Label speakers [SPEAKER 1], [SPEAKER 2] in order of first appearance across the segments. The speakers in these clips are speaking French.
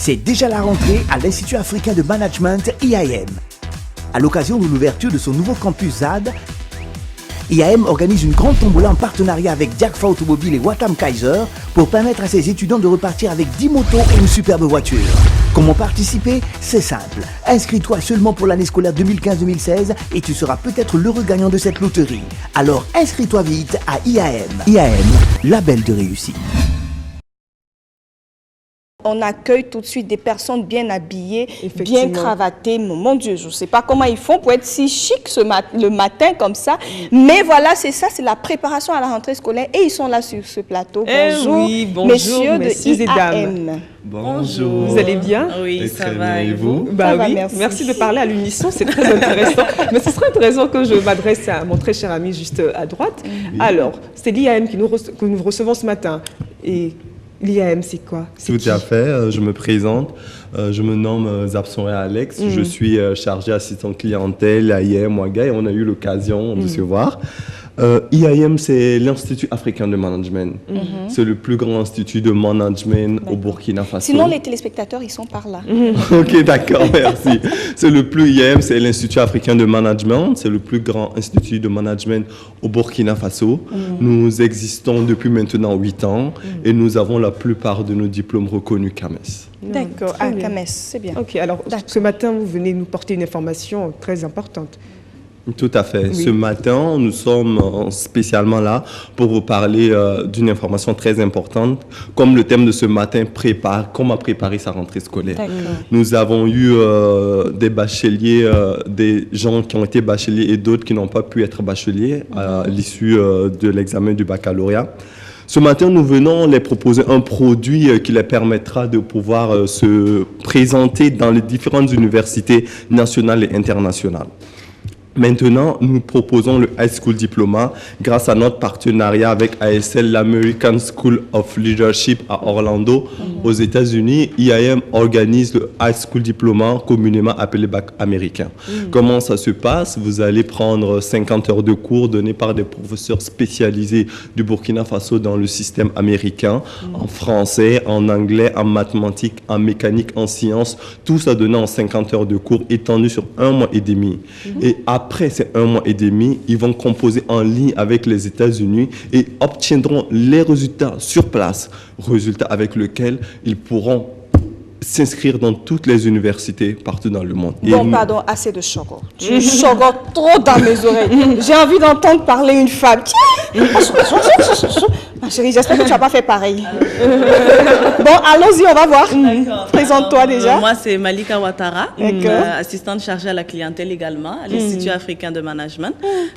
[SPEAKER 1] C'est déjà la rentrée à l'Institut africain de management IAM. À l'occasion de l'ouverture de son nouveau campus ZAD, IAM organise une grande tombola en partenariat avec Diagfa Automobile et Watam Kaiser pour permettre à ses étudiants de repartir avec 10 motos et une superbe voiture. Comment participer? C'est simple. Inscris-toi seulement pour l'année scolaire 2015-2016 et tu seras peut-être l'heureux gagnant de cette loterie. Alors inscris-toi vite à IAM. IAM, label de réussite.
[SPEAKER 2] On accueille tout de suite des personnes bien habillées, bien cravatées. Mon Dieu, je ne sais pas comment ils font pour être si chic le matin comme ça. Mais voilà, c'est ça, c'est la préparation à la rentrée scolaire. Et ils sont là sur ce plateau. Bonjour,
[SPEAKER 3] oui, bonjour
[SPEAKER 2] messieurs de
[SPEAKER 3] et dames.
[SPEAKER 2] IAM.
[SPEAKER 3] Bonjour. Vous allez bien?
[SPEAKER 4] Oui, ça va. Et vous?
[SPEAKER 3] Bah
[SPEAKER 2] ça va,
[SPEAKER 3] oui, merci de parler à l'unisson, c'est très intéressant. Mais ce serait intéressant que je m'adresse à mon très cher ami juste à droite. Oui. Alors, c'est l'IAM que nous recevons ce matin. Et l'IAM, c'est quoi?
[SPEAKER 4] Tout à fait, je me présente. Je me nomme Zabsonré Alex. Je suis chargé assistant clientèle à IAM Ouaga et on a eu l'occasion de se voir. IAM, c'est l'Institut africain de management. C'est le plus grand institut de management au Burkina Faso.
[SPEAKER 2] Sinon, les téléspectateurs, ils sont par là.
[SPEAKER 4] Ok, d'accord, merci. C'est le plus IAM, c'est l'Institut africain de management. C'est le plus grand institut de management au Burkina Faso. Nous existons depuis maintenant 8 ans et nous avons la plupart de nos diplômes reconnus CAMES.
[SPEAKER 2] D'accord, CAMES, c'est bien.
[SPEAKER 3] Ok, alors ce matin, vous venez nous porter une information très importante.
[SPEAKER 4] Tout à fait. Oui. Ce matin, nous sommes spécialement là pour vous parler d'une information très importante. Comme le thème de ce matin prépare, comment préparer sa rentrée scolaire. Nous avons eu des bacheliers, des gens qui ont été bacheliers et d'autres qui n'ont pas pu être bacheliers à l'issue de l'examen du baccalauréat. Ce matin, nous venons les proposer un produit qui les permettra de pouvoir se présenter dans les différentes universités nationales et internationales. Maintenant, nous proposons le High School Diploma grâce à notre partenariat avec ASL, l'American School of Leadership à Orlando, aux États-Unis. IAM organise le High School Diploma, communément appelé bac américain. Comment ça se passe? Vous allez prendre 50 heures de cours donnés par des professeurs spécialisés du Burkina Faso dans le système américain, en français, en anglais, en mathématiques, en mécanique, en sciences. Tout ça donné en 50 heures de cours étendu sur 1 mois et demi. Et après ces 1 mois et demi, ils vont composer en ligne avec les États-Unis et obtiendront les résultats sur place, résultats avec lesquels ils pourront s'inscrire dans toutes les universités partout dans le monde.
[SPEAKER 2] Bon, pardon, assez de chocolat. Tu chocolat trop dans mes oreilles. J'ai envie d'entendre parler une femme. Ma chérie, j'espère que tu n'as pas fait pareil. Bon, allons-y, on va voir. Présente-toi déjà.
[SPEAKER 5] Moi, c'est Malika Ouattara, assistante chargée à la clientèle également, à l'Institut africain de management.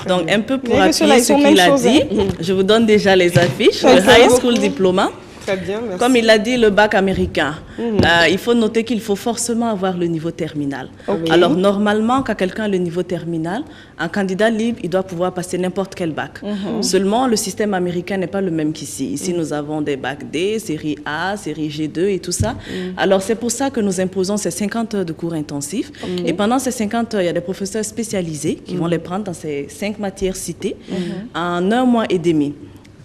[SPEAKER 5] Donc, un peu pour appuyer ce qu'il a dit, je vous donne déjà les affiches. Le High School Diploma.
[SPEAKER 3] Très bien, merci.
[SPEAKER 5] Comme il l'a dit, le bac américain. Il faut noter qu'il faut forcément avoir le niveau terminal. Alors, normalement, quand quelqu'un a le niveau terminal, un candidat libre, il doit pouvoir passer n'importe quel bac. Seulement, le système américain n'est pas le même qu'ici. Ici, nous avons des bacs D, série A, série G2 et tout ça. Alors, c'est pour ça que nous imposons ces 50 heures de cours intensifs. Et pendant ces 50 heures, il y a des professeurs spécialisés qui vont les prendre dans ces 5 matières citées en 1 mois et demi.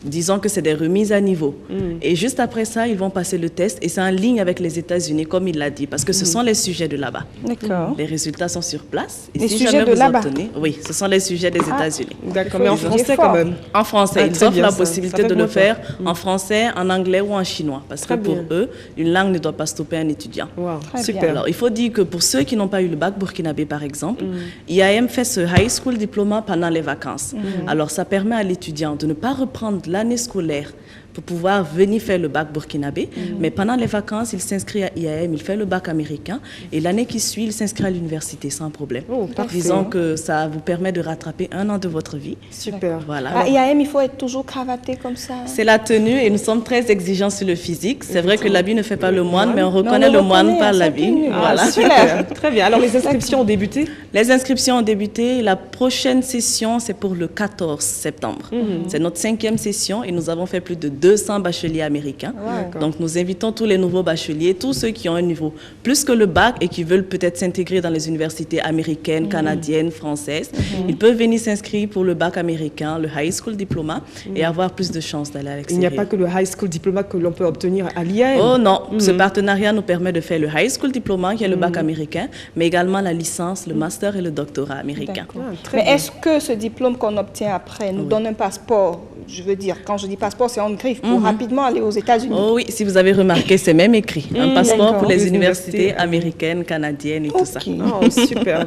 [SPEAKER 5] Disons que c'est des remises à niveau. Et juste après ça, ils vont passer le test et c'est en ligne avec les États-Unis, comme il l'a dit, parce que ce sont les sujets de là-bas.
[SPEAKER 2] D'accord.
[SPEAKER 5] Les résultats sont sur place. Et
[SPEAKER 2] les
[SPEAKER 5] si
[SPEAKER 2] sujets de là-bas?
[SPEAKER 5] Oui, ce sont les sujets des États-Unis.
[SPEAKER 3] D'accord, mais en français quand même.
[SPEAKER 5] En français, ils offrent la possibilité de le faire en français, en anglais ou en chinois, parce que pour eux, une langue ne doit pas stopper un étudiant.
[SPEAKER 3] Wow.
[SPEAKER 5] Super. Alors, il faut dire que pour ceux qui n'ont pas eu le bac burkinabé, par exemple, IAM fait ce High School Diploma pendant les vacances. Alors, ça permet à l'étudiant de ne pas reprendre l'année scolaire pour pouvoir venir faire le bac burkinabé. Mais pendant les vacances, il s'inscrit à IAM, il fait le bac américain. Et l'année qui suit, il s'inscrit à l'université sans problème. Disons que ça vous permet de rattraper 1 an de votre vie.
[SPEAKER 3] Super.
[SPEAKER 5] Voilà.
[SPEAKER 2] À IAM, il faut être toujours cravaté comme ça.
[SPEAKER 5] C'est la tenue et nous sommes très exigeants sur le physique. C'est vrai que l'habit ne fait pas le moine, mais on reconnaît le moine par l'habit.
[SPEAKER 3] Voilà. Super. Très bien. Alors, les inscriptions ont débuté?
[SPEAKER 5] Les inscriptions ont débuté. La prochaine session, c'est pour le 14 septembre. C'est notre 5e session et nous avons fait plus de 200 bacheliers américains. Donc, nous invitons tous les nouveaux bacheliers, tous ceux qui ont un niveau plus que le bac et qui veulent peut-être s'intégrer dans les universités américaines, canadiennes, françaises. Ils peuvent venir s'inscrire pour le bac américain, le High School Diploma, et avoir plus de chances d'aller à l'extérieur.
[SPEAKER 3] Il n'y a pas que le High School Diploma que l'on peut obtenir à l'IAM.
[SPEAKER 5] Oh non, ce partenariat nous permet de faire le High School Diploma, qui est le bac américain, mais également la licence, le master et le doctorat américain.
[SPEAKER 2] Mais est-ce que ce diplôme qu'on obtient après nous donne un passeport? Je veux dire, quand je dis passeport, c'est en griffe pour rapidement aller aux États-Unis.
[SPEAKER 5] Oh oui, si vous avez remarqué, c'est même écrit. Un passeport pour les universités américaines, canadiennes et tout ça.
[SPEAKER 3] Oh, super.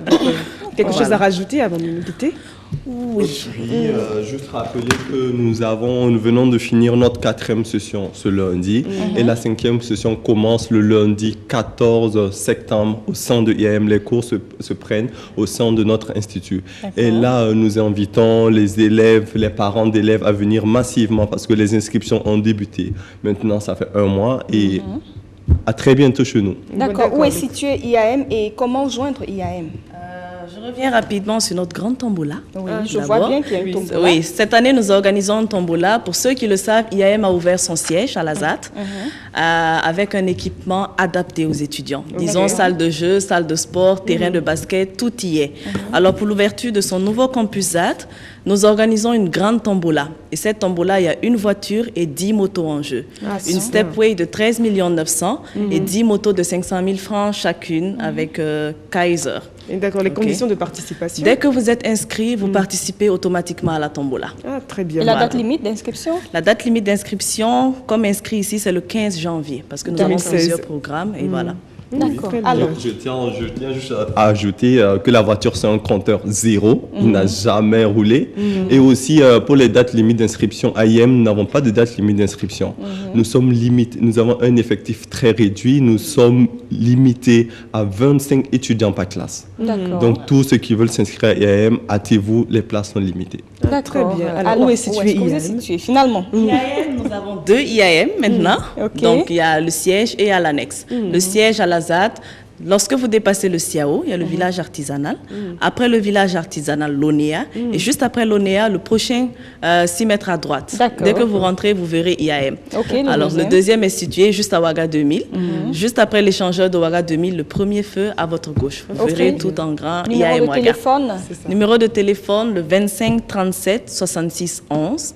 [SPEAKER 3] Quelque chose à rajouter avant de nous quitter?
[SPEAKER 5] Oui.
[SPEAKER 4] Juste rappeler que nous venons de finir notre 4e session ce lundi et la 5e session commence le lundi 14 septembre au sein de IAM. Les cours se prennent au sein de notre institut. Et là, nous invitons les élèves, les parents d'élèves à venir massivement parce que les inscriptions ont débuté. Maintenant, ça fait 1 mois et à très bientôt chez nous.
[SPEAKER 2] D'accord. Où est situé IAM et comment joindre IAM?
[SPEAKER 5] Je reviens rapidement sur notre grande tombola.
[SPEAKER 2] Oui, je vois bien qu'il y a une tombola.
[SPEAKER 5] Oui, cette année, nous organisons une tombola. Pour ceux qui le savent, IAM a ouvert son siège à la ZAT avec un équipement adapté aux étudiants. Disons, salle de jeu, salle de sport, terrain de basket, tout y est. Alors, pour l'ouverture de son nouveau campus ZAT, nous organisons une grande tombola. Et cette tombola, il y a une voiture et 10 motos en jeu. Une Stepway de 13 900 000 et 10 motos de 500 000 francs chacune avec Kaiser.
[SPEAKER 3] D'accord, les conditions de participation?
[SPEAKER 5] Dès que vous êtes inscrit, vous participez automatiquement à la tombola.
[SPEAKER 3] Ah, très bien.
[SPEAKER 2] Et la date limite d'inscription?
[SPEAKER 5] La date limite d'inscription, comme inscrit ici, c'est le 15 janvier, parce que nous avons plusieurs programmes, et voilà.
[SPEAKER 2] D'accord.
[SPEAKER 4] Alors, je tiens juste à ajouter que la voiture, c'est un compteur 0. Il n'a jamais roulé. Et aussi, pour les dates limites d'inscription à IAM, nous n'avons pas de date limite d'inscription. Nous sommes limités. Nous avons un effectif très réduit. Nous sommes limités à 25 étudiants par classe. Donc, tous ceux qui veulent s'inscrire à IAM, hâtez-vous, les places sont limitées.
[SPEAKER 3] Très bien. Alors, où est situé IAM?
[SPEAKER 2] Finalement?
[SPEAKER 5] IAM, nous avons 2 IAM maintenant. Donc, il y a le siège et à l'annexe. Le siège à la ZAT, lorsque vous dépassez le CIAO, il y a le village artisanal. Après le village artisanal, l'ONEA. Et juste après l'ONEA, le prochain 6 mètres à droite. Dès que vous rentrez, vous verrez IAM. Alors, le deuxième est situé juste à Ouaga 2000. Juste après l'échangeur de Ouaga 2000, le premier feu à votre gauche. Vous verrez tout en grand IAM Ouaga.
[SPEAKER 2] Téléphone?
[SPEAKER 5] Numéro de téléphone, le 25 37 66 11.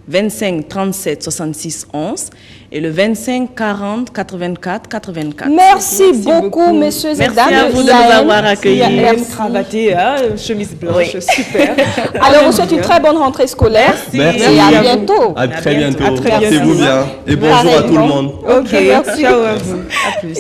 [SPEAKER 5] 25 37 66 11 et le 25 40 84 84.
[SPEAKER 2] Merci beaucoup, messieurs et dames.
[SPEAKER 5] Merci à vous de nous avoir accueillis.
[SPEAKER 3] Cravaté, chemise blanche, super.
[SPEAKER 2] Alors, on souhaite une très bonne rentrée scolaire.
[SPEAKER 4] Merci.
[SPEAKER 2] Et à bientôt.
[SPEAKER 4] À très bientôt. Portez-vous bien. Et bonjour à tout le monde.
[SPEAKER 3] Ok, ciao à vous. À plus.